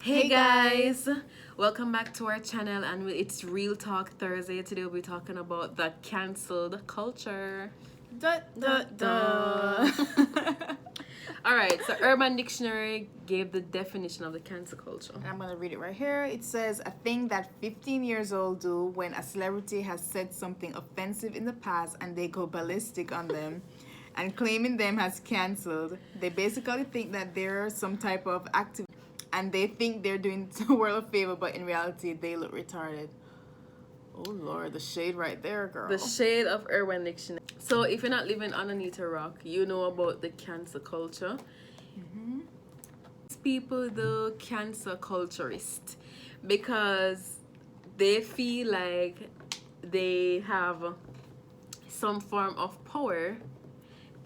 Hey guys, welcome back to our channel, and it's Real Talk Thursday. Today we'll be talking about the cancelled culture. Duh, duh, duh. Alright, so Urban Dictionary gave the definition of the cancel culture. And I'm going to read it right here. It says, a thing that 15 years old do when a celebrity has said something offensive in the past and they go ballistic on them and claiming them as cancelled. They basically think that they're some type of activist and they think they're doing the world a favor, but in reality they look retarded. Oh Lord, the shade right there, girl. The shade of Urban Dictionary. So if you're not living underneath a rock, you know about the cancel culture. People, the cancel culturist, because they feel like they have some form of power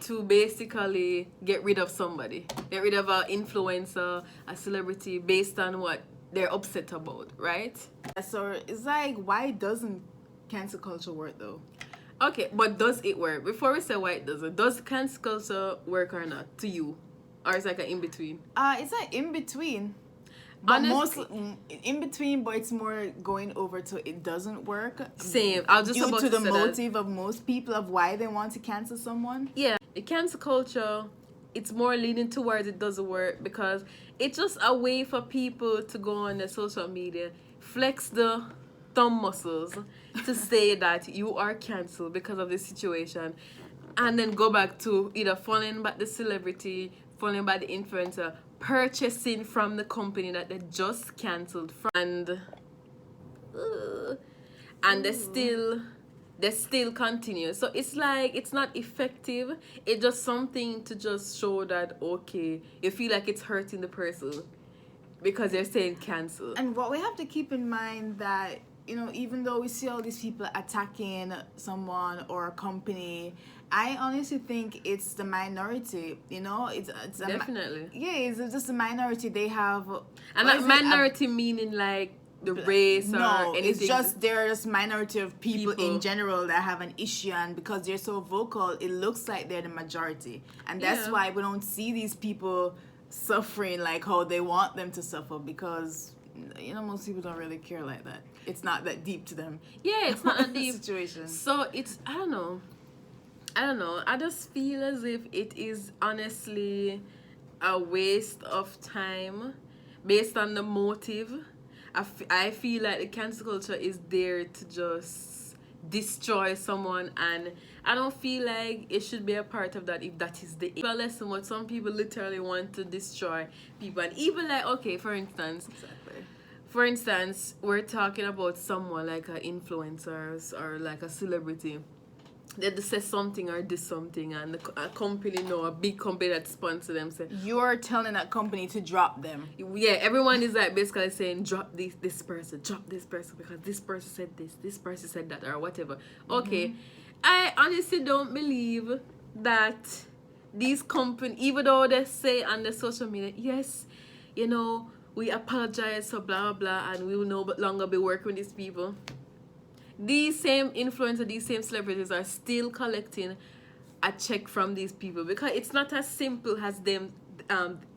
to basically get rid of somebody, get rid of an influencer, a celebrity, based on what they're upset about, right? So it's like, why doesn't cancel culture work though? Okay, but does it work? Before we say why it doesn't, does cancel culture work or not to you? Or it's like an in-between? It's like in-between. But Honestly, in between, but it's more going over to it doesn't work. Same. I was just due about to to the say motive of most people of why they want to cancel someone. Yeah, the cancel culture, it's more leaning towards it doesn't work because it's just a way for people to go on their social media, flex the thumb muscles to say that you are cancelled because of this situation, and then go back to either following back the celebrity, following by the influencer, purchasing from the company that they just cancelled from, and they still continue. So it's like it's not effective. It's just something to just show that okay, you feel like it's hurting the person because they're saying cancel. And what we have to keep in mind that, you know, even though we see all these people attacking someone or a company, I honestly think it's the minority. You know, it's Definitely. it's just a minority. They have, And that minority meaning like the race no, or anything. it's just there's minority of people in general that have an issue, and because they're so vocal, it looks like they're the majority, and that's why we don't see these people suffering like how they want them to suffer, because you know most people don't really care like that. It's not that deep to them. Yeah, it's not a deep situation. So it's I don't know. I just feel as if it is honestly a waste of time based on the motive. I feel like the cancel culture is there to just destroy someone, and I don't feel like it should be a part of that if that is the lesson. What some people literally want to destroy people, and even like okay, for instance, we're talking about someone like an influencer or like a celebrity. They say something or do something, and a company, a big company that sponsor them say You're telling that company to drop them. yeah, everyone is like basically saying drop this person because this person said this person said that, or whatever. Okay, I honestly don't believe that these companies, even though they say on the social media, yes, you know, we apologize for blah blah and we will no longer be working with these people. These same influencers, these same celebrities are still collecting a check from these people, because it's not as simple as them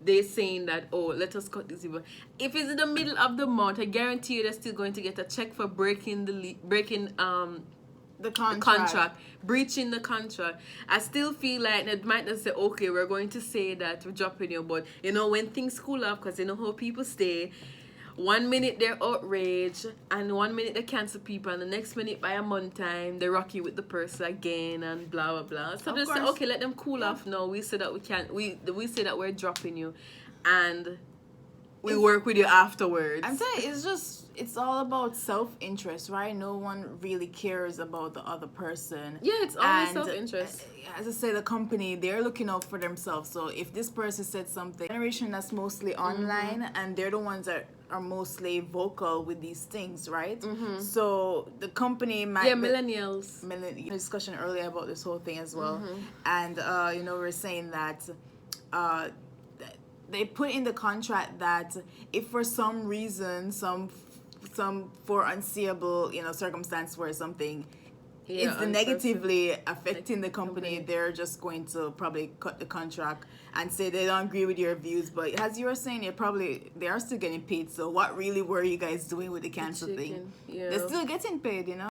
they saying that, oh, let us cut these people. If it's in the middle of the month, I guarantee you they're still going to get a check for breaking the contract, breaching the contract. I still feel like they might not say, okay, we're going to say that we're dropping you, but you know, when things cool off, because you know how people stay, 1 minute they're outraged, and 1 minute they cancel people, and the next minute by a month time they rock you with the person again and blah blah blah. So they say, okay, let them cool off now. We say that we can't. We say that we're dropping you, and we work with you afterwards. I'm saying it's all about self-interest, right? No one really cares about the other person. Yeah, it's always self-interest. As I say, the company, they're looking out for themselves. So if this person said something, generation that's mostly online, and they're the ones that are mostly vocal with these things, right? So the company might millennials. Discussion earlier about this whole thing as well, and you know, we're saying that they put in the contract that if for some reason, some for unseeable, you know, circumstance where something Yeah, it's the negatively affecting the company. They're just going to probably cut the contract and say they don't agree with your views. But as you were saying, they are still getting paid. So what really were you guys doing with the cancel thing? Yeah. They're still getting paid, you know.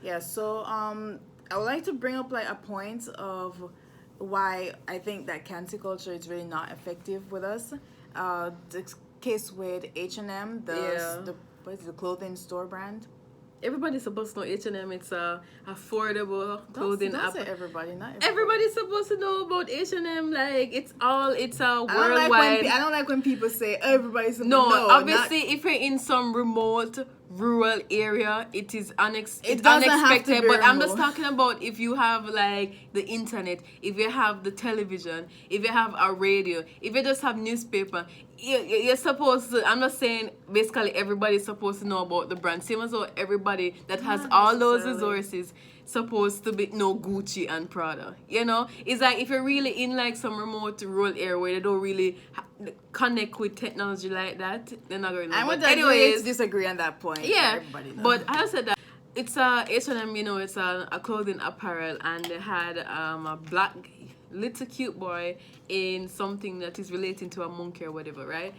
Yeah. So I would like to bring up like a point of why I think that cancel culture is really not effective with us. The case with H&M, the what is it, the clothing store brand. Everybody's supposed to know H&M. It's a affordable clothing Don't app. say everybody, not everybody. Everybody's supposed to know about H&M. Like it's a worldwide. I don't like when people say everybody's supposed to know. Obviously, if you're in some remote rural area, it is it's It doesn't unexpected. have to be But I'm remote. just talking about if you have like the internet, if you have the television, if you have a radio, if you just have newspaper. You're supposed to. I'm not saying basically everybody's supposed to know about the brand. Same as though everybody that has all those resources supposed to know Gucci and Prada. You know, it's like if you're really in like some remote rural area where they don't really connect with technology like that, they're not going to know. I would anyways disagree on that point. Yeah, everybody knows. but I said that it's a H&M. You know, it's a clothing apparel, and they had a black little cute boy in something that is relating to a monkey or whatever, right?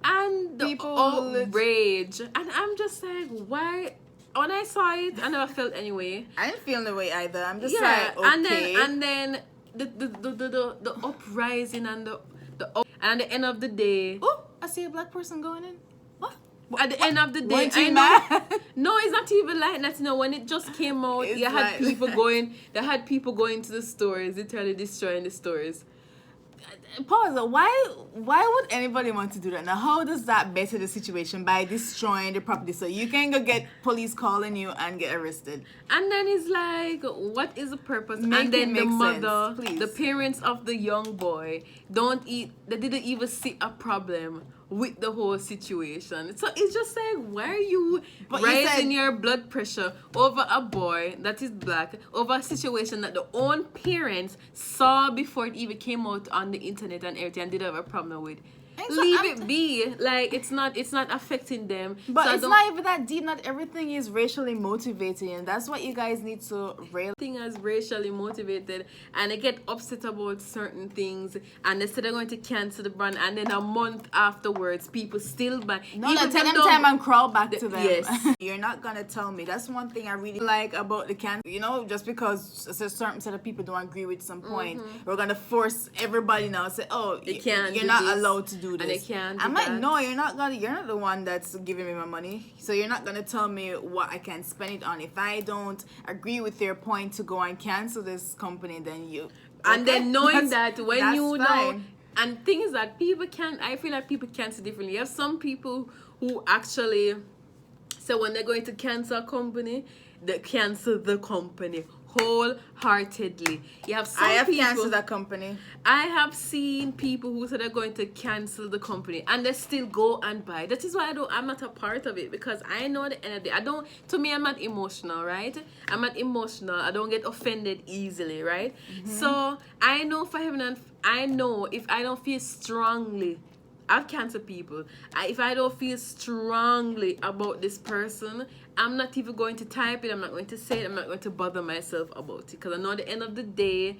And the People outrage, and I'm just like, why? When I saw it, I never felt anyway. I didn't feel the way either. I'm just like, okay. And then the uprising and and at the end of the day, Oh, I see a black person going in. What? At the end of the day, Weren't you I know. mad? No, it's not even like that. You know, when it just came out, It's you had like- people going. They had people going to the stores, literally destroying the stores. Pause. Why would anybody want to do that? Now, how does that better the situation by destroying the property so you can go get police calling you and get arrested? And then it's like, what is the purpose? Make and then it the make mother, sense, please. the parents of the young boy, they didn't even see a problem with the whole situation. So it's just like, why are you raising your blood pressure over a boy that is black, over a situation that the own parents saw before it even came out on the internet and everything and didn't have a problem with? Leave it be. Like it's not affecting them. But so it's not even that deep. Not everything is racially motivated, and that's what you guys need to realize. Thing as racially motivated, and they get upset about certain things, and they say they're going to cancel the brand, and then a month afterwards, people still buy. No, take them time and crawl back to them. Yes. You're not gonna tell me. That's one thing I really like about the cancel. You know, just because a certain set of people don't agree with some point, we're gonna force everybody now to say, oh, you're not allowed to do this. And they can't. I'm like, no, you're not the one that's giving me my money. So you're not gonna tell me what I can spend it on. If I don't agree with their point to go and cancel this company, then you. And then knowing that when you know, fine. and things that I feel like people cancel differently. You have some people who actually, so when they're going to cancel a company, they cancel the company wholeheartedly. You have some I have people, canceled that company. I have seen people who say they're going to cancel the company and they still go and buy. That is why I'm not a part of it, because I know at the end of the day, I'm not emotional, right? I'm not emotional. I don't get offended easily, right? So I know for heaven and I know if I don't feel strongly, I've canceled people. If I don't feel strongly about this person, I'm not even going to type it. I'm not going to say it. I'm not going to bother myself about it, because I know at the end of the day,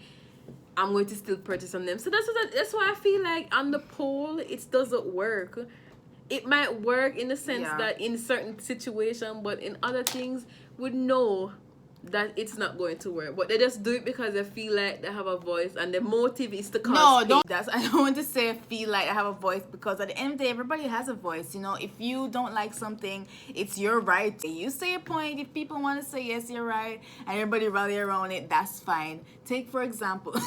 I'm going to still purchase on them. So that's why I feel like on the poll, it doesn't work. It might work in the sense that in certain situation, but in other things, we know that it's not going to work. But they just do it because they feel like they have a voice, and the motive is to cause pain. I don't want to say feel like I have a voice, because at the end of the day, everybody has a voice. You know, if you don't like something, it's your right. You say a point. If people want to say yes, you're right, and everybody rally around it, that's fine. Take for example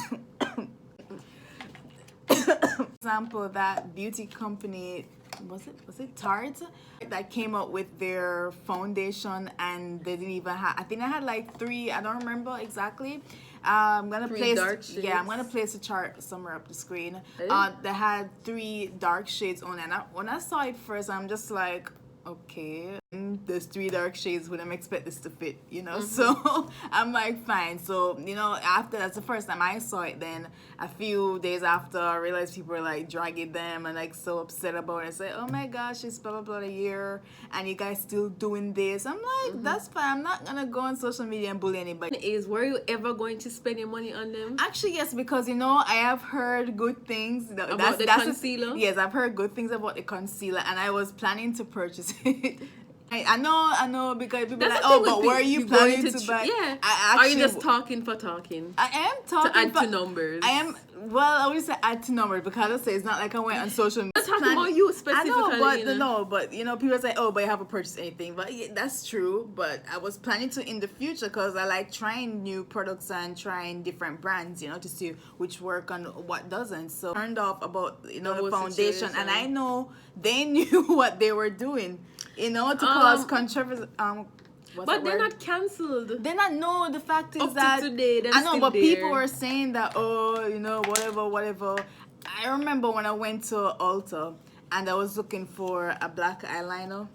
that beauty company, was it Tarte, that came up with their foundation, and they didn't even have, I think they had like 3, I don't remember exactly. I'm gonna place I'm gonna place a chart somewhere up the screen. They had 3 dark shades on, and when I saw it first, I'm just like, okay. And there's 3 dark shades. Would I expect this to fit? So I'm like, fine. So after that's the first time I saw it. Then a few days after, I realized people were like dragging them and like so upset about it. It's like, oh my gosh, it's blah blah blah a year, and you guys still doing this. I'm like, that's fine. I'm not gonna go on social media and bully anybody. Were you ever going to spend your money on them? Actually, yes, because I have heard good things about the concealer. Yes, I've heard good things about the concealer, and I was planning to purchase it. I know because people are like, oh, but were you planning to buy? Yeah. Are you just talking for talking? I am talking to add to numbers. I am. Well, I always say add to numbers because I say it's not like I went on social media. I'm talking about you specifically. I know, but people say, oh, but you haven't purchased anything. But yeah, that's true. But I was planning to in the future because I like trying new products and trying different brands, to see which work and what doesn't. So turned off about the foundation, situation. and I know they knew what they were doing, to cause controversy. But they're not cancelled. They're not. No, the fact is Up that to today, I know, but there. people were saying that, whatever. I remember when I went to Ulta and I was looking for a black eyeliner,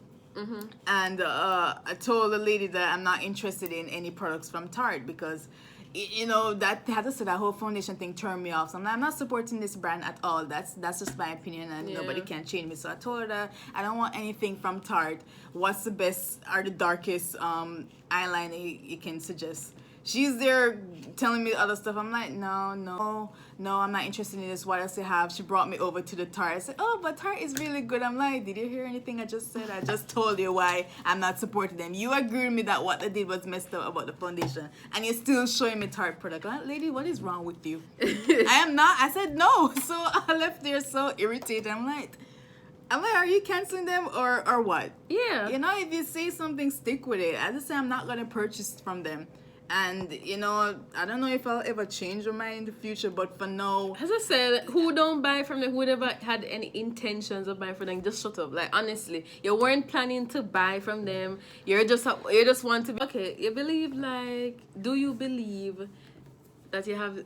and I told the lady that I'm not interested in any products from Tarte because that had to say that whole foundation thing turned me off. So I'm not supporting this brand at all. That's just my opinion, and nobody can change me. So I told her that I don't want anything from Tarte. What's the best or the darkest eyeliner you can suggest? She's there telling me other stuff. I'm like, no, I'm not interested in this. What else you have? She brought me over to the Tarte. I said, oh, but Tarte is really good. I'm like, did you hear anything I just said? I just told you why I'm not supporting them. You agreed with me that what they did was messed up about the foundation, and you're still showing me Tarte product. I'm like, lady, what is wrong with you? I am not. I said no. So I left there so irritated. I'm like, are you canceling them or what? Yeah. If you say something, stick with it. I just say I'm not gonna purchase from them. And I don't know if I'll ever change my mind in the future, but for now, as I said, who don't buy from them, who never had any intentions of buying from them, just shut up. Like, honestly, you weren't planning to buy from them. You just want to be okay. You believe, like, do you believe that you have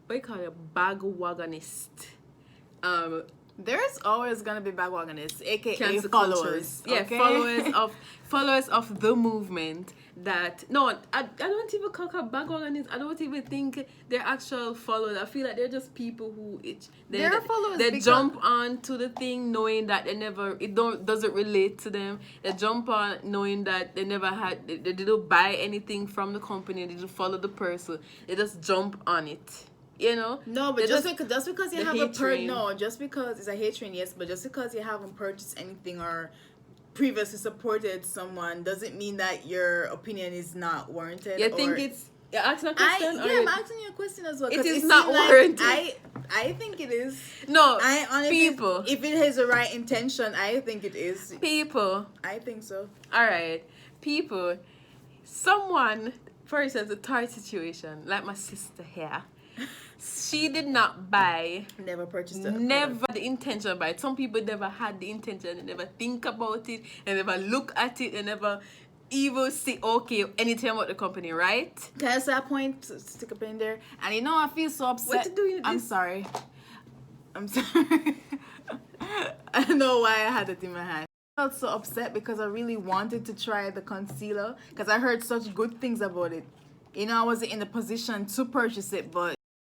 what you call a bag wagonist? There's always gonna be bagwagonists, aka Cancel followers. Yeah, Okay? followers of the movement. That I don't even call them bagwagonists. I don't even think they're actual followers. I feel like they're just people who they're followers. They jump on to the thing knowing that doesn't relate to them. They jump on knowing that they didn't buy anything from the company. They didn't follow the person. They just jump on it. No, but just because you haven't just because it's a hate train, yes, but just because you haven't purchased anything or previously supported someone doesn't mean that your opinion is not warranted. You think it's you're asking a question? I'm asking you a question as well. It is not warranted. I think it is. No, I honestly, people. If it has the right intention, I think it is. People. I think so. All right, people. Someone, for instance, a Tarte situation, like my sister here. She did not buy. Never purchased it. Never the intention of buy it. Some people never had the intention. They never think about it. They never look at it. They never even see anything about the company, right? Can I say a point? Stick a pin there. And I feel so upset. What you doing? I'm sorry. I don't know why I had it in my hand. I felt so upset because I really wanted to try the concealer because I heard such good things about it. I wasn't in the position to purchase it,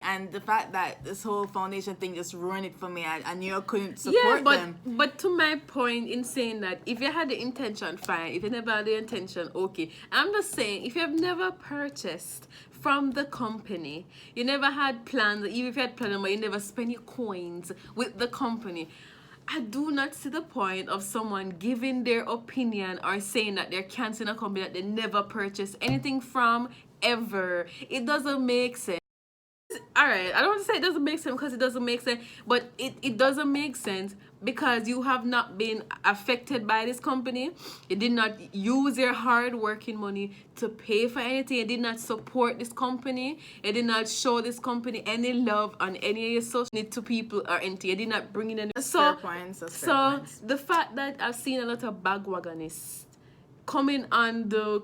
and the fact that this whole foundation thing just ruined it for me, I knew I couldn't support them. But to my point in saying that, if you had the intention, fine. If you never had the intention, okay. I'm just saying, if you have never purchased from the company, you never had plans, even if you had plans, but you never spend your coins with the company, I do not see the point of someone giving their opinion or saying that they're canceling a company that they never purchased anything from, ever. It doesn't make sense. Alright, I don't want to say it doesn't make sense because it doesn't make sense, but it doesn't make sense because you have not been affected by this company. You did not use your hard working money to pay for anything. You did not support this company. You did not show this company any love on any of your social media to people or anything. You did not bring in any. Fair points. The fact that I've seen a lot of bagwagonists coming on the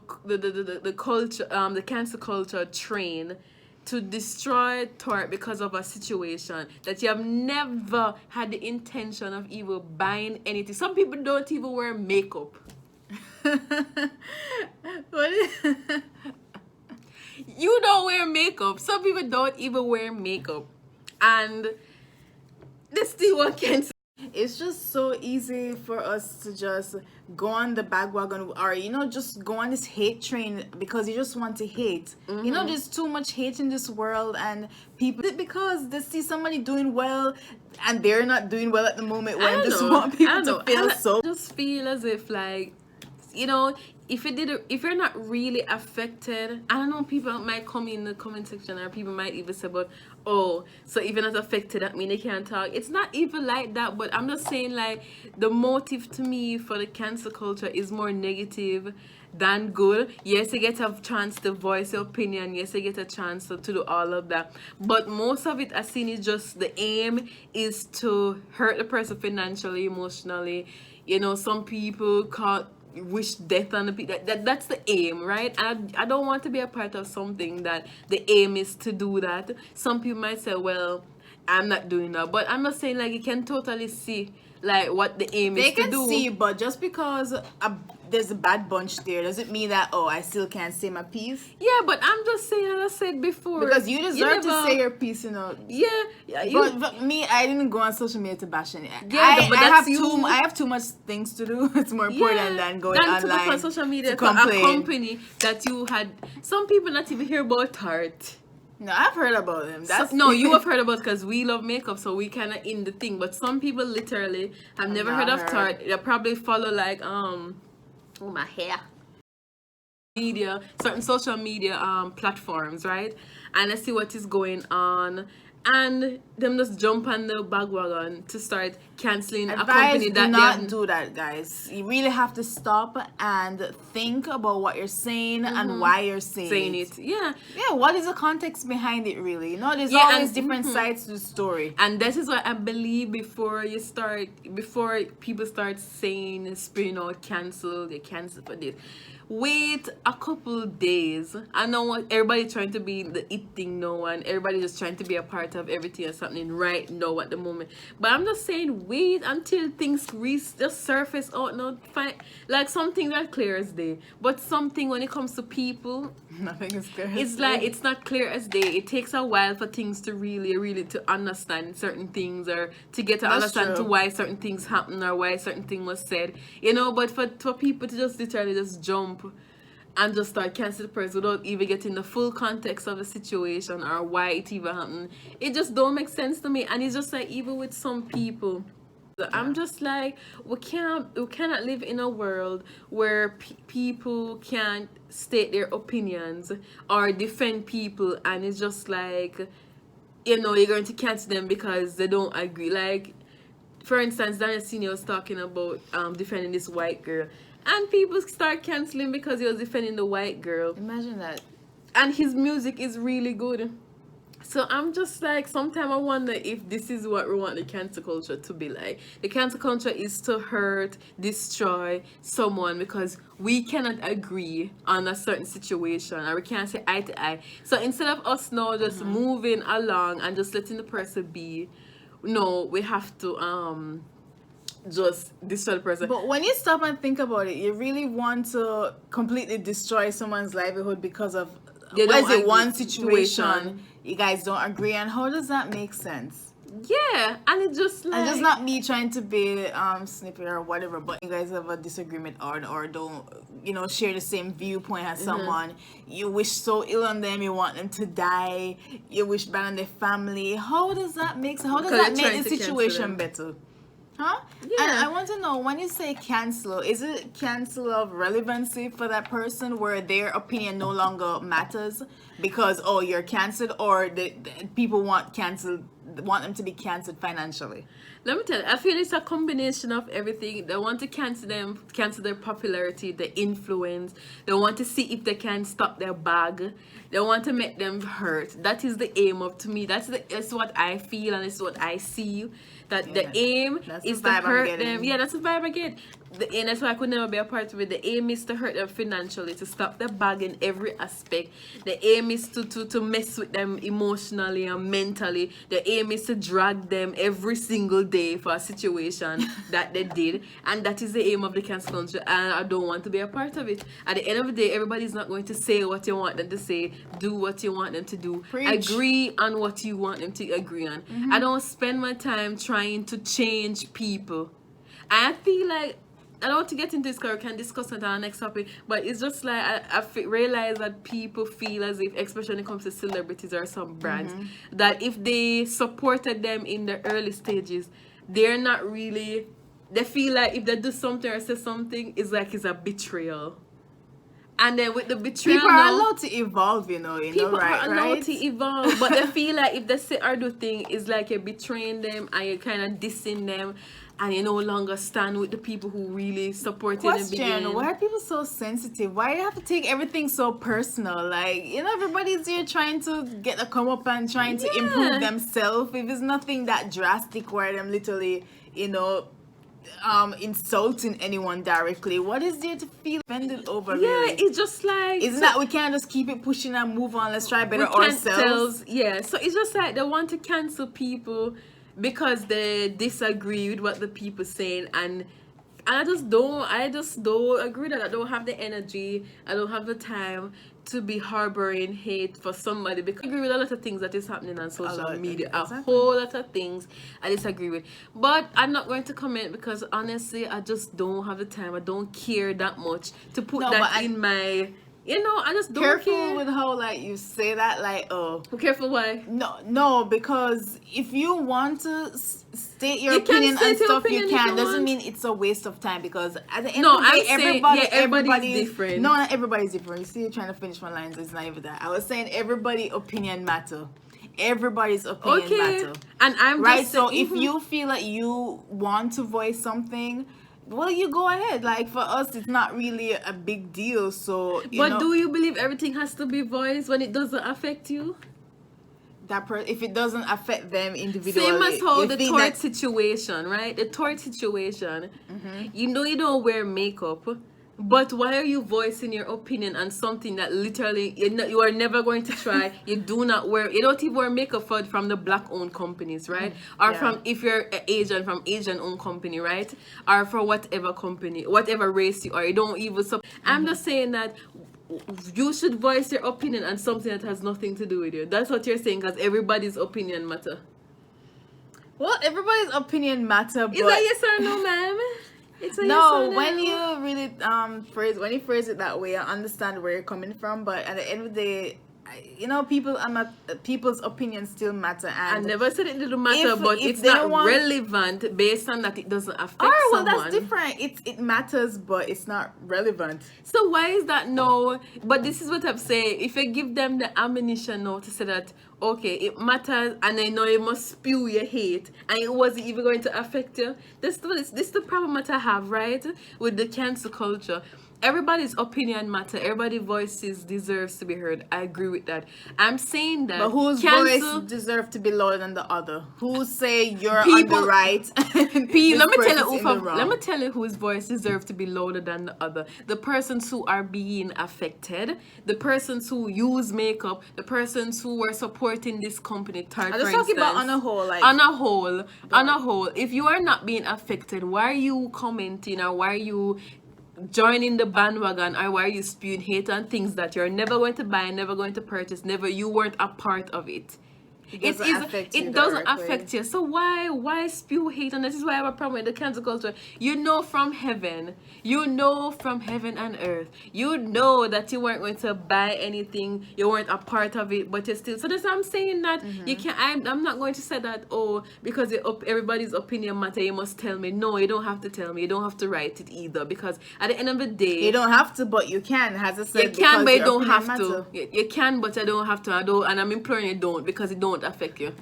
culture, the cancel culture train to destroy Tarte because of a situation that you have never had the intention of even buying anything. Some people don't even wear makeup. What is- You don't wear makeup. Some people don't even wear makeup. And they still want cancer. It's just so easy for us to just go on the bandwagon, or just go on this hate train because you just want to hate. There's too much hate in this world, and people, because they see somebody doing well and they're not doing well at the moment, I when don't just know. want I people don't to know. feel I so. just feel as if, like, if you're not really affected, I don't know, people might come in the comment section, or people might even say, but oh, so if you're not affected, that mean they can't talk. It's not even like that, but I'm just saying, like, the motive to me for the cancel culture is more negative than good. Yes, you get a chance to voice your opinion. Yes, you get a chance to do all of that. But most of it, I've seen, is just the aim is to hurt the person financially, emotionally. Some people wish death on the people. That's the aim, right? And I don't want to be a part of something that the aim is to do that. Some people might say, well, I'm not doing that. But I'm not saying, like, you can totally see, like, what the aim They is to can do. see, but just because there's a bad bunch there doesn't mean that, oh, I still can't say my piece. Yeah, but I'm just saying, as I said before, Because you deserve to never- say your piece, Yeah, but me, I didn't go on social media to bash it. Yeah, but that's I have too much things to do. It's more important than going to online look on social media to for a complain. company that you had. Some people not even hear about Tarte. No, I've heard about them. That's No, you have heard about, because we love makeup, so we kind of in the thing. But some people literally have never heard of Tarte. They probably follow, like, oh, my hair, certain social media platforms, right? And I see what is going on, and them just jump on the bandwagon to start canceling a company do that they not have. do that, guys. You really have to stop and think about what you're saying and why you're saying it. Yeah. Yeah, what is the context behind it, really? There's Yeah, always and- different sides to the story. And this is what I believe, before people start saying, cancel, they cancel for this. Wait a couple days. I know what everybody trying to be the it thing now, and everybody just trying to be a part of everything or something right now at the moment. But I'm just saying, wait until things just surface out now. Fine, like something that clear as day. But something, when it comes to people, Nothing is clear. it's like it's not clear as day. It takes a while for things to really to understand certain things, or to get to That's understand to true. why certain things happen, or why certain thing was said. But for people to just literally just jump and just start canceling the person without even getting the full context of the situation or why it even happened, it just don't make sense to me. And it's just like, even with some people, I'm just like, we cannot live in a world where people can't state their opinions or defend people, and it's just like, you're going to cancel them because they don't agree. Like, for instance, Daniel Senior was talking about defending this white girl, and people start canceling because he was defending the white girl, Imagine that. and his music is really good. So I'm just like, sometimes I wonder if this is what we want the cancel culture to be like. The cancel culture is to hurt, destroy someone because we cannot agree on a certain situation, or we can't say eye to eye. So instead of us now just moving along and just letting the person be, no, we have to just destroy the person. But when you stop and think about it, you really want to completely destroy someone's livelihood because of one situation you guys don't agree on. How does that make sense? Yeah, and it's just like, And just not me trying to be snippy or whatever, but you guys have a disagreement or don't share the same viewpoint as someone. You wish so ill on them, you want them to die, you wish bad on their family. How does that make sense? How does that make the situation better? Huh? Yeah. And I want to know, when you say cancel, is it cancel of relevancy for that person where their opinion no longer matters because, oh, you're canceled, or the people want them to be canceled financially? Let me tell you, I feel it's a combination of everything. They want to cancel them, cancel their popularity, their influence. They want to see if they can stop their bag. They want to make them hurt. That is the aim of, to me. That's what I feel, and it's what I see. That the aim is to hurt them. Yeah, that's the vibe I get. And that's why I could never be a part of it. The aim is to hurt them financially, to stop the bag in every aspect. The aim is to mess with them emotionally and mentally. The aim is to drag them every single day for a situation that they did. And that is the aim of the cancel culture. And I don't want to be a part of it. At the end of the day, everybody's not going to say what you want them to say, do what you want them to do, agree on what you want them to agree on. I don't spend my time trying to change people. I feel like, I don't want to get into this because we can discuss it on our next topic, but it's just like I realize that people feel as if, especially when it comes to celebrities or some brands, that if they supported them in the early stages, they're not really, they feel like if they do something or say something, it's like it's a betrayal. And then with the betrayal, people are allowed to evolve, you know, people right? are allowed to evolve, but they feel like if they say or do thing, it's like you're betraying them and you're kind of dissing them, and you no longer stand with the people who really support you in the beginning. Why are people so sensitive? Why do you have to take everything so personal? Like, you know, everybody's here trying to get a come up and trying to improve themselves. If it's nothing that drastic where them literally, you know, insulting anyone directly, what is there to feel offended over? Really? It's just like, isn't that we can't just keep it pushing and move on? Let's try better ourselves. So it's just like they want to cancel people because they disagree with what the people saying, and I just don't agree that I don't have the energy, I don't have the time to be harboring hate for somebody, because I agree with a lot of things that is happening on social media. A whole lot of things I disagree with. But I'm not going to comment because honestly I just don't have the time. I don't care that much to put in my, you know, I just don't care with how like you say that, like, oh, careful why? No, because if you want to state your opinion and stuff, you can. Doesn't mean it's a waste of time, because at the end of the day, everybody's different. No, not everybody's different. You see, you're trying to finish my lines. It's not even that. I was saying everybody's opinion matter. Everybody's opinion matter. And I'm right. So if you feel like you want to voice something, well, you go ahead. Like, for us, it's not really a big deal. So, but do you believe everything has to be voiced when it doesn't affect you? If it doesn't affect them individually. Same as how the tort situation, right? The tort situation. You know, you don't wear makeup, but why are you voicing your opinion on something that literally you are never going to try? You do not wear, you don't even wear makeup from the black-owned companies, right? Or from, if you're Asian, from Asian-owned company, right? Or for whatever company, whatever race you are, you don't even. I'm just saying that you should voice your opinion on something that has nothing to do with you. That's what you're saying, because everybody's opinion matter. Well, everybody's opinion matter, but... Is that yes or no, ma'am? It's a no, yes or no. when you really phrase it that way, I understand where you're coming from, but at the end of the day, you know, people's opinions still matter. And I never said it didn't matter, but it's not relevant based on that it doesn't affect someone. That's different. It matters, but it's not relevant. So why is that no? But this is what I'm saying. If you give them the ammunition now to say that, okay, it matters, and I know you must spew your hate, and it wasn't even going to affect you. This is the problem that I have, right, with the cancel culture. Everybody's opinion matter. Everybody's voices deserves to be heard. I agree with that. I'm saying that. But whose voice deserves to be louder than the other? Who say you're on the right? Let me tell you whose voice deserves to be louder than the other. The persons who are being affected, the persons who use makeup, the persons who are supporting this company. I'm just talking about on a whole. Like, on a whole. If you are not being affected, why are you commenting, or why are you joining the bandwagon, or why are you spewing hate on things that you're never going to buy, never going to purchase, you weren't a part of it? It doesn't affect you. So why spew hate? And this is why I have a problem with the cancel culture. You know from heaven and earth, you know that you weren't going to buy anything, you weren't a part of it, but you still. So that's why I'm saying that you can't. I'm not going to say that, oh, because everybody's opinion matter, you must tell me. No, you don't have to tell me. You don't have to write it either, because at the end of the day, you don't have to, but you can. As I said, you can, but you don't have to. You can, but I don't have to. I don't, and I'm imploring you don't, because it don't affect you.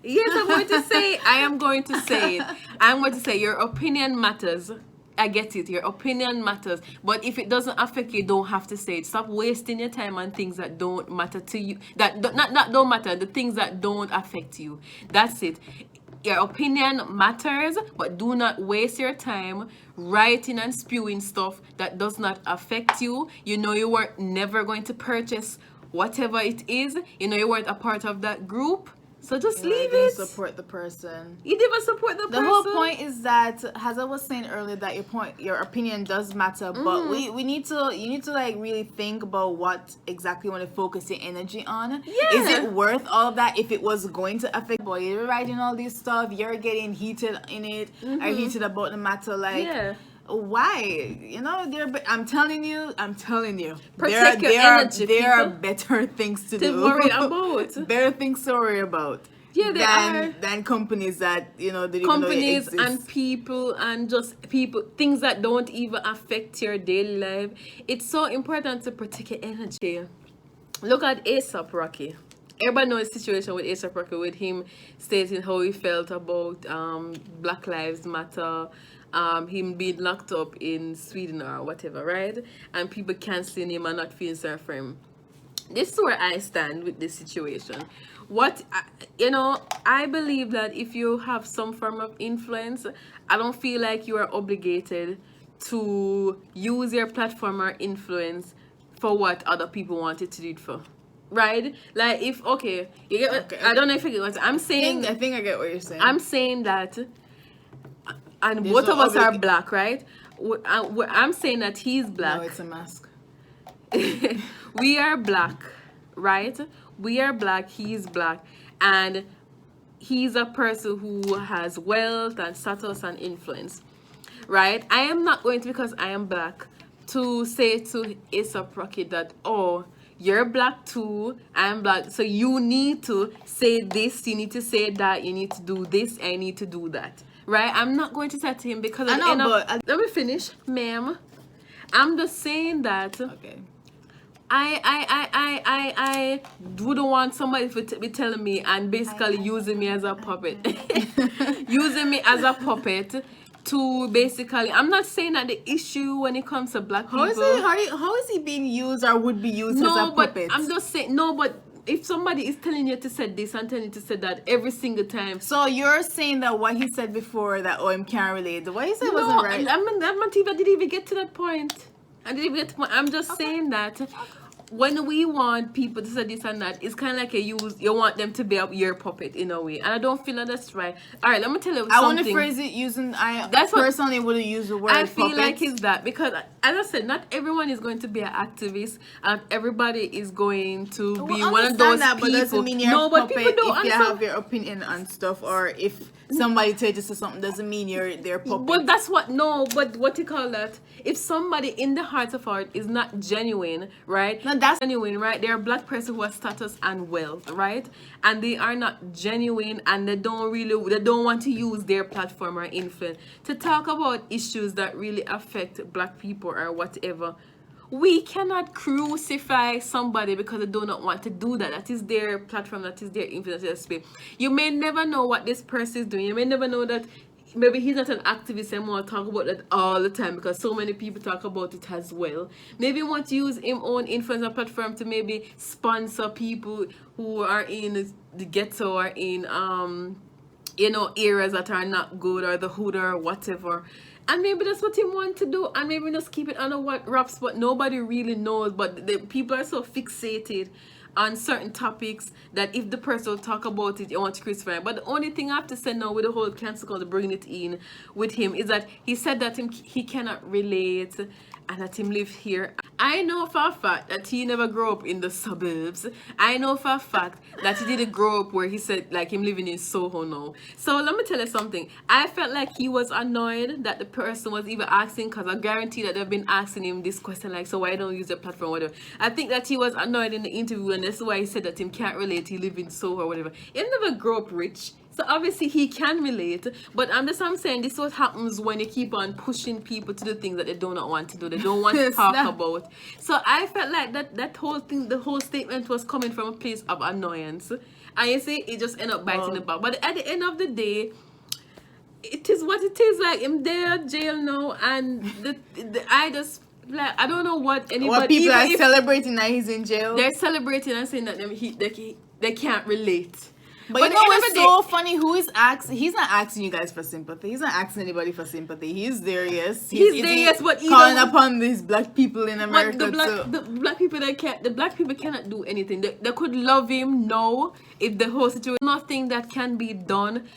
Yes, I am going to say your opinion matters, I get it. Your opinion matters, but if it doesn't affect you, you don't have to say it. Stop wasting your time on things that don't matter to you. Not don't matter. The things that don't affect you. That's it. Your opinion matters, but do not waste your time writing and spewing stuff that does not affect you. You know you weren't never going to purchase whatever it is. You know you weren't a part of that group. So just leave you it. support the person. You never support the person. The whole point is that, as I was saying earlier, that your opinion does matter, but you need to like really think about what exactly you want to focus your energy on. Yeah. Is it worth all of that if it was going to affect? Boy, you're writing all this stuff, you're getting heated in it, or heated about the matter, like. Yeah. Why? You know, I'm telling you. Protect your energy. There are better things to do. worry about. Better things to worry about. Yeah, than companies that, you know, they companies even know and people and just people, things that don't even affect your daily life. It's so important to protect your energy. Look at A$AP Rocky. Everybody knows the situation with A$AP Rocky, with him stating how he felt about Black Lives Matter, him being locked up in Sweden or whatever, right? And people canceling him and not feeling sorry for him. This is where I stand with this situation. I believe that if you have some form of influence, I don't feel like you are obligated to use your platform or influence for what other people wanted to do it for. Right? Like, if, okay, you get what, I don't know if you get what I'm saying. I think I get what you're saying. I'm saying that, and both of us are black, right? I'm saying that he's black. No, it's a mask. We are black, right? We are black, he's black, and he's a person who has wealth and status and influence, right? I am not going to, because I am black, to say to A$AP Rocky that, oh, you're black too, I'm black, so you need to say this, you need to say that, you need to do this, I need to do that, right? I'm not going to say to him, because let me finish, ma'am. I'm just saying that. Okay. I wouldn't want somebody to be telling me and basically using me as a puppet. Using me as a puppet to basically, I'm not saying that the issue when it comes to black people. How is he being used or would be used as a puppet? I'm just saying, but if somebody is telling you to say this and telling you to say that every single time. So you're saying that what he said before, that OM can't relate, what he said wasn't right? I didn't even get to that point. I'm just saying that when we want people to say this and that, it's kind of like you want them to be your puppet in a way, and I don't feel that that's right. All right, let me tell you something. I want to phrase it using. Personally would have used the word. I feel puppet. like it's that, because, as I said, not everyone is going to be an activist, and everybody is going to be one of those people. But doesn't mean you're a puppet people don't if you have your opinion on stuff, or if somebody tells you to something, doesn't mean you're their puppet. But but what you call that? If somebody in the heart of heart is not genuine, right? No, that's genuine, right? They're a black person who has status and wealth, right? And they are not genuine, and they don't want to use their platform or influence to talk about issues that really affect black people or whatever. We cannot crucify somebody because they do not want to do that. That is their platform, that is their influence, their space. You may never know what this person is doing. You may never know that maybe he's not an activist and want to talk about that all the time, because so many people talk about it as well. Maybe he want to use his own influence and platform to maybe sponsor people who are in the ghetto or in areas that are not good, or the hood or whatever. And maybe that's what he want to do, and maybe just keep it under wraps, but nobody really knows. But the people are so fixated on certain topics that if the person will talk about it, you want to crucify him. But the only thing I have to say now with the whole cancel culture, bringing it in with him, is that he said that he cannot relate and that him live here. I know for a fact that he never grew up in the suburbs. I know for a fact that he didn't grow up where he said like him living in Soho now. So let me tell you something. I felt like he was annoyed that the person was even asking, because I guarantee that they've been asking him this question, like, so why don't you use the platform, whatever. I think that he was annoyed in the interview, and that's why he said that him can't relate, he live in Soho or whatever. He never grew up rich. So obviously he can relate, but I'm saying this is what happens when you keep on pushing people to do things that they do not want to do, they don't want to talk about. So I felt like that whole thing, the whole statement was coming from a place of annoyance, and you see it just ended up biting the back. But at the end of the day, it is what it is. Like, I'm there jail now, and I just like, I don't know what anybody. What people even are if celebrating that he's in jail. they're celebrating and saying that they can't relate. But you know what's so funny? Who is asking? He's not asking you guys for sympathy. He's not asking anybody for sympathy. He's there, yes. He's there, yes, but calling upon these black people in America. But the black people cannot do anything. They could love him now if the whole situation. Nothing that can be done.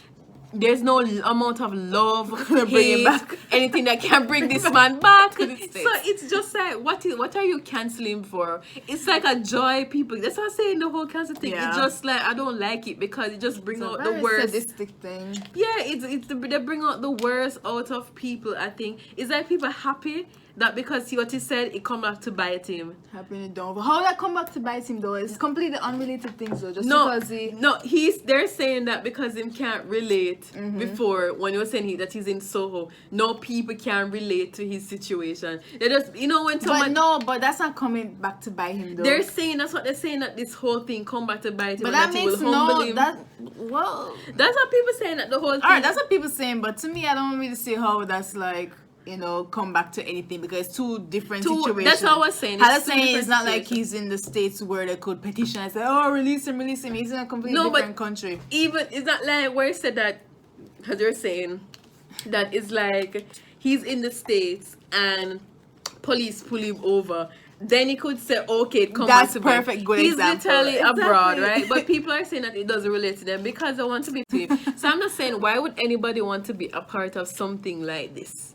There's no amount of love, hate, anything that can bring this man back. So it's just like, what are you canceling for? It's like a joy, people. That's what I'm saying. The whole cancel thing. Yeah. It's just like, I don't like it because it just brings out the worst. Sadistic thing. Yeah, they bring out the worst out of people. I think it's like people happy that because what he said, it come back to bite him. Happening don't. How that come back to bite him though? It's completely unrelated things though. Just because they're saying that because him can't relate before when he was saying that he's in Soho. No people can relate to his situation. They just when someone. But that's not coming back to bite him though. They're saying that's what they're saying, that this whole thing come back to bite him. But that makes him. That's what people saying, that the whole thing. Alright, that's what people saying. But to me, I don't really see how that's like. Come back to anything because it's two different situations. That's what I was saying. I was saying it's not like he's in the States where they could petition and say, "Oh, release him." He's in a completely different country. Even it's not like where it said that, because you're saying that it's like he's in the States and police pull him over. Then he could say, "Okay, come back to perfect. Good He's example. literally abroad, right?" But people are saying that it doesn't relate to them because they want to be to him. So I'm not saying why would anybody want to be a part of something like this.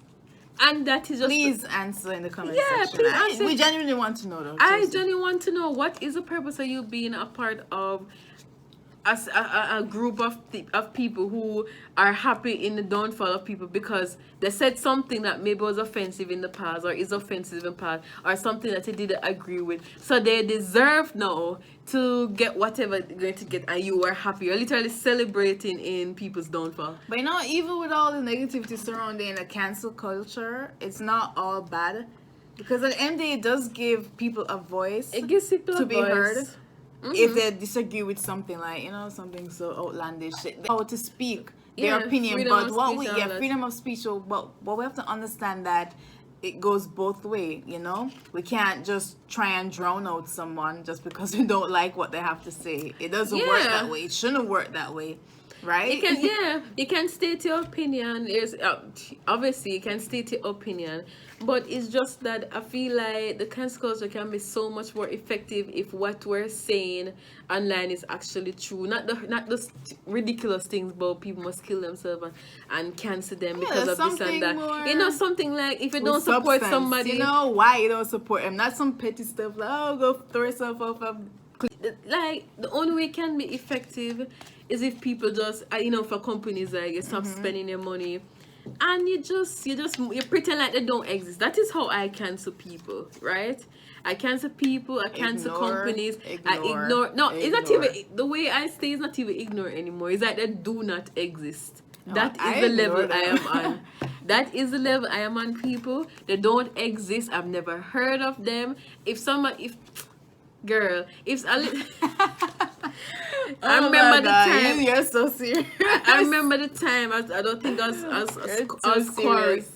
And that is just. Please answer in the comment section. Please answer. We genuinely want to know though. I genuinely want to know what is the purpose of you being a part of a group of people who are happy in the downfall of people because they said something that maybe was offensive in the past or is offensive in the past or something that they didn't agree with. So they deserve now to get whatever they're going to get, and you are happy. You're literally celebrating in people's downfall. But even with all the negativity surrounding the cancel culture, it's not all bad. Because at the end of the day, it does give people a voice. It gives people to a be voice. heard. If they disagree with something like, something so outlandish. How to speak their opinion. But freedom of speech. So, but we have to understand that it goes both ways, We can't just try and drown out someone just because we don't like what they have to say. It doesn't work that way. It shouldn't work that way. Right? You can state your opinion. Obviously you can state your opinion, but it's just that I feel like the cancel culture can be so much more effective if what we're saying online is actually true. Not the ridiculous things about people must kill themselves and cancel them because of this and that. Something like if you don't support somebody, why you don't support them. Not some petty stuff like go throw yourself off of. Like the only way it can be effective is if people just for companies like you stop spending your money and you pretend like they don't exist. That is how I cancel people, right? I cancel people, I cancel companies, I ignore. It's not even the way I say. It's not even ignore anymore. It's like they do not exist. That is the level I am on. That is the level I am on. People, they don't exist. I've never heard of them. I remember the time. You're so serious. I remember the time. I don't think I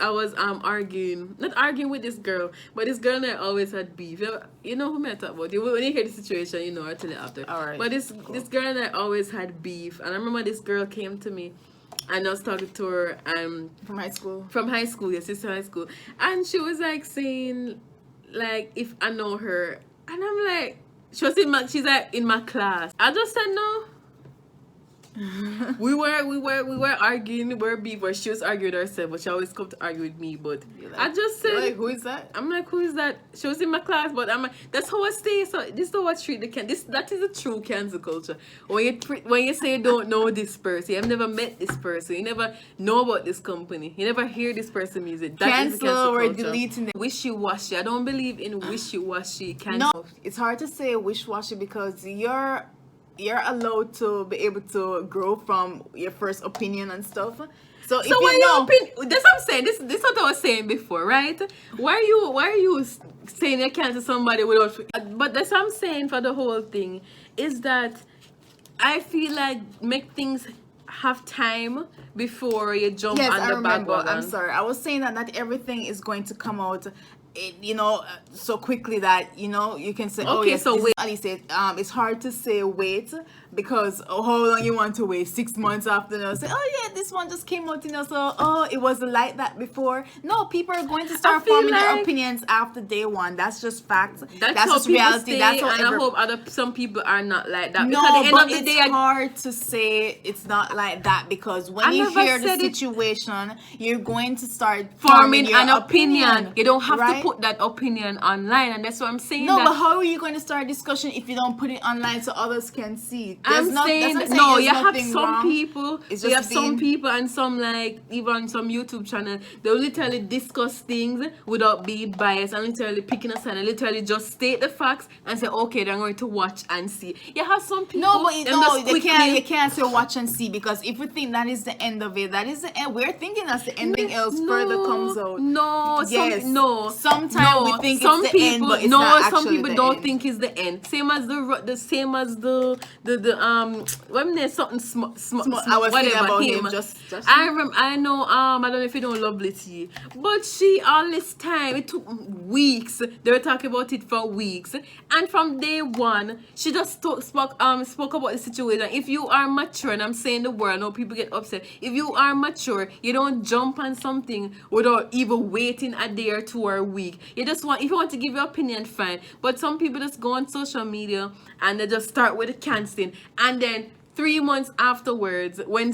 was arguing. Not arguing with this girl, but this girl and I always had beef. You know who I talk about. When you hear the situation, I'll tell you after. Alright. But this girl and I always had beef, and I remember this girl came to me. And I was talking to her from high school. From high school, yes, sister high school. And she was like saying, like, if I know her. And I'm like, she's like in my class. I just said no. we were arguing, we were beef, or she was arguing with herself, but she always come to argue with me. But I just said, like, who is that? I'm like, who is that? She was in my class, but I'm like, that's how I stay. So this is how I treat that is a true cancel culture. When you say you don't know this person, you've never met this person, you never know about this company, you never hear this person's music. That is cancel or deleting them. Wishy-washy. I don't believe in wishy-washy cancel. No, it's hard to say wishy-washy because you're allowed to be able to grow from your first opinion and stuff. So if that's what I'm saying. This is what I was saying before, right? Why are you saying you cancel somebody without? But that's what I'm saying for the whole thing is that I feel like make things have time before you jump Yes, on I the remember. I'm bandwagon. sorry. I was saying that not everything is going to come out, so quickly that you can say, oh Okay, yes, so this wait. is Ali said. It's hard to say wait because how long you want to wait? 6 months after say, oh yeah, this one just came out, so it wasn't like that before. No, people are going to start feel forming their like opinions after day one. That's just facts. That's how just people reality. stay, That's how and I hope some people are not like that. Because no, at the end but of the it's day, hard to say it's not like that because when I you never hear the said it. situation, you're going to start forming your an opinion. You don't have right? to put that opinion online, and that's what I'm saying. No, that but how are you going to start a discussion if you don't put it online so others can see? I'm saying that's what no. there's You have nothing some wrong. people. It's You just have some being- people and some like even some YouTube channel. They'll literally discuss things without being biased and literally picking a side and literally just state the facts and say, okay, they're going to watch and see. You have some people. No, but them just you quickly- can't say watch and see because if we think that is the end of it, that is the end. We're thinking that's the ending. Else further comes out. No, Yes. Sometimes we think it's the end, but it's not some actually people the don't end. think it's the end. Same as the what name something I was thinking whatever about him. him. Just I remember. I know. I don't know if you know Lovelies, but she all this time it took weeks. They were talking about it for weeks, and from day one, she just spoke about the situation. If you are mature, and I'm saying the word, I know people get upset. If you are mature, you don't jump on something without even waiting a day or two or a week. You just want, if you want to give your opinion, fine. But some people just go on social media and they just start with the canceling, and then 3 months afterwards, when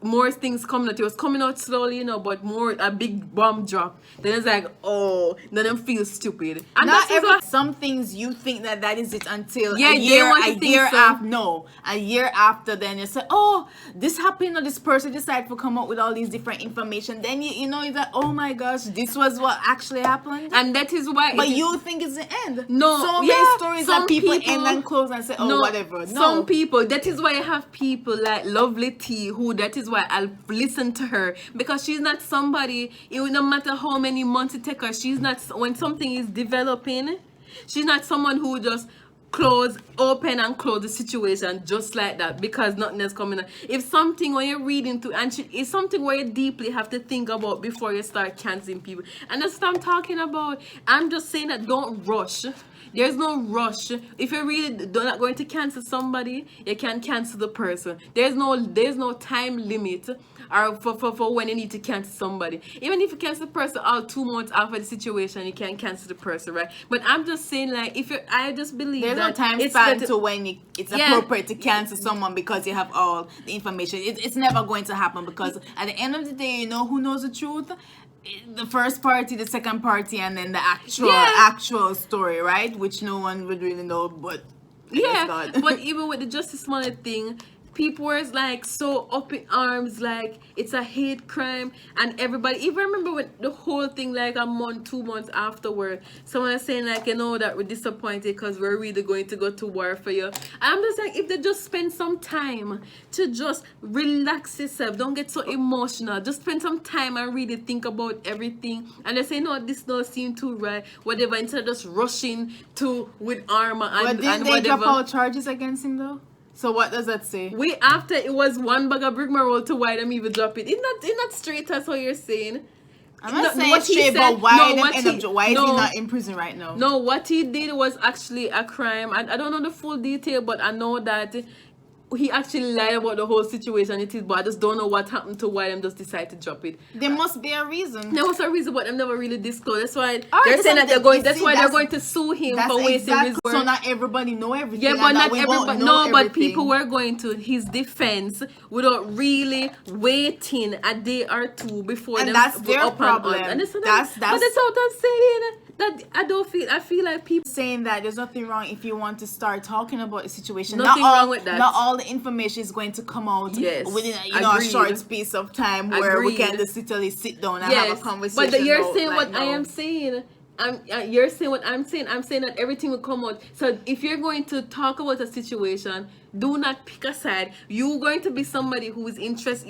more things coming out, it was coming out slowly, but a big bomb drop. Then it's like, oh, then them feel stupid. And not that's what some things you think that is it until Yeah, a year, they want to think so. after. No, a year after, then you say, oh, this happened, or this person decided to come up with all these different information. Then you know that, oh my gosh, this was what actually happened. and that is why. But you think it's the end. No, so yeah, many stories some that people people- end and close and say, oh, whatever. No, Some people, that is why I have people like Lovely T, who that is why I'll listen to her, because she's not somebody, no matter how many months it takes her, she's not, when something is developing, she's not someone who just open and close the situation just like that because nothing is coming up. If something when you're reading to, and it's something where you deeply have to think about before you start canceling people, and that's what I'm talking about. I'm just saying that don't rush. There's no rush. If you're really not going to cancel somebody, you can cancel the person. There's no time limit or for when you need to cancel somebody. Even if you cancel the person out 2 months after the situation, you can cancel the person, right? But I'm just saying, like, I just believe there's no that time it's span better- to when it's Yeah. appropriate to cancel someone because you have all the information. It's never going to happen because at the end of the day, who knows the truth? The first party, the second party, and then the actual story, right? Which no one would really know, but yeah. But even with the Justice Smollett thing, people were like so up in arms, like it's a hate crime, and everybody. Even remember when the whole thing, like a month, 2 months afterward, someone was saying like, that we're disappointed because we're really going to go to war for you. I'm just like, if they just spend some time to just relax yourself, don't get so emotional, just spend some time and really think about everything, and they say no, this don't seem too right, whatever, instead of just rushing to with armor and didn't they whatever. drop all charges against him though? So what does that say? After it was one bag of rigmarole to why them even drop it. It's not straight as how you're saying. I'm not No, saying what he straight, said- but why no, them what end he- up? Why is no. he not in prison right now? No, what he did was actually a crime. I don't know the full detail, but I know that he actually lied about the whole situation. It is, but I just don't know what happened to why them just decide to drop it. There must be a reason. There was a reason, but them never really disclosed. That's why Alright, they're saying that they're something- going. you That's see, why they're that's- going to sue him That's for wasting his exact. word. So not everybody know everything. Yeah, but and that not we won't everybody. know No, but everything. people were going to his defense without really waiting a day or two before And them that's go their up and problem. out. And That's- but that's what I'm saying. That I feel like people. saying that there's nothing wrong if you want to start talking about a situation. Nothing not all, wrong with that. Not all the information is going to come out Yes, within a agreed. short space of time where we Agreed. can just literally sit down and have a conversation. but you're about, saying like, what I no. am saying. You're saying what I'm saying. I'm saying that everything will come out. So if you're going to talk about a situation, do not pick a side. You're going to be somebody who is interested.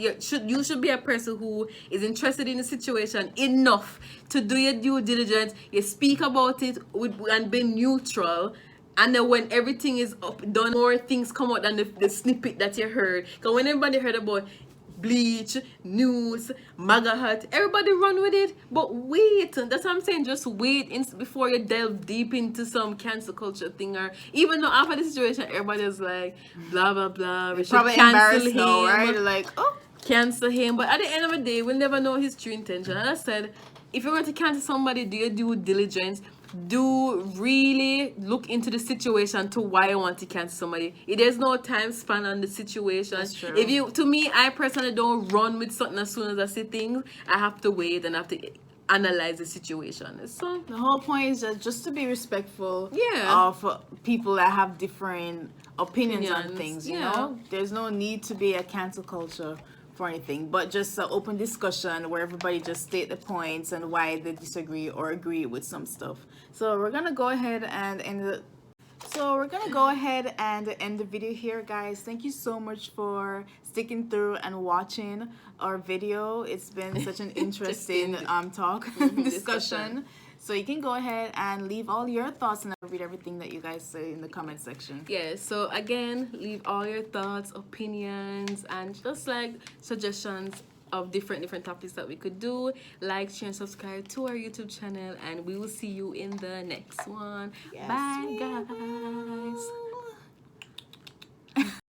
You should be a person who is interested in the situation enough to do your due diligence. You speak about it and be neutral. And then when everything is up done, more things come out than the snippet that you heard. Because when everybody heard about Bleach, News, MAGA Hat, everybody run with it. But wait, that's what I'm saying. Just wait before you delve deep into some cancel culture thing. Or even though after the situation, everybody's like, blah, blah, blah. We should Probably cancel embarrassed now, right? him. Like, oh, Cancel him. But at the end of the day, we'll never know his true intention. And I said, if you're going to cancel somebody, do your due diligence. Do really look into the situation to why I want to cancel somebody. There's no time span on the situation. That's true. If you, to me, I personally don't run with something as soon as I see things. I have to wait and I have to analyze the situation. So the whole point is just to be respectful Yeah. of people that have different opinions on Opinions, things, you yeah. know? There's no need to be a cancel culture for anything, but just an open discussion where everybody just state the points and why they disagree or agree with some stuff. So we're gonna go ahead and end the video here, guys. Thank you so much for sticking through and watching our video. It's been such an interesting talk discussion. So you can go ahead and leave all your thoughts, and I'll read everything that you guys say in the comment section. Yeah, so again, leave all your thoughts, opinions, and just like suggestions of different topics that we could do. Like, share, and subscribe to our YouTube channel, and we will see you in the next one. Yes, Bye, we guys.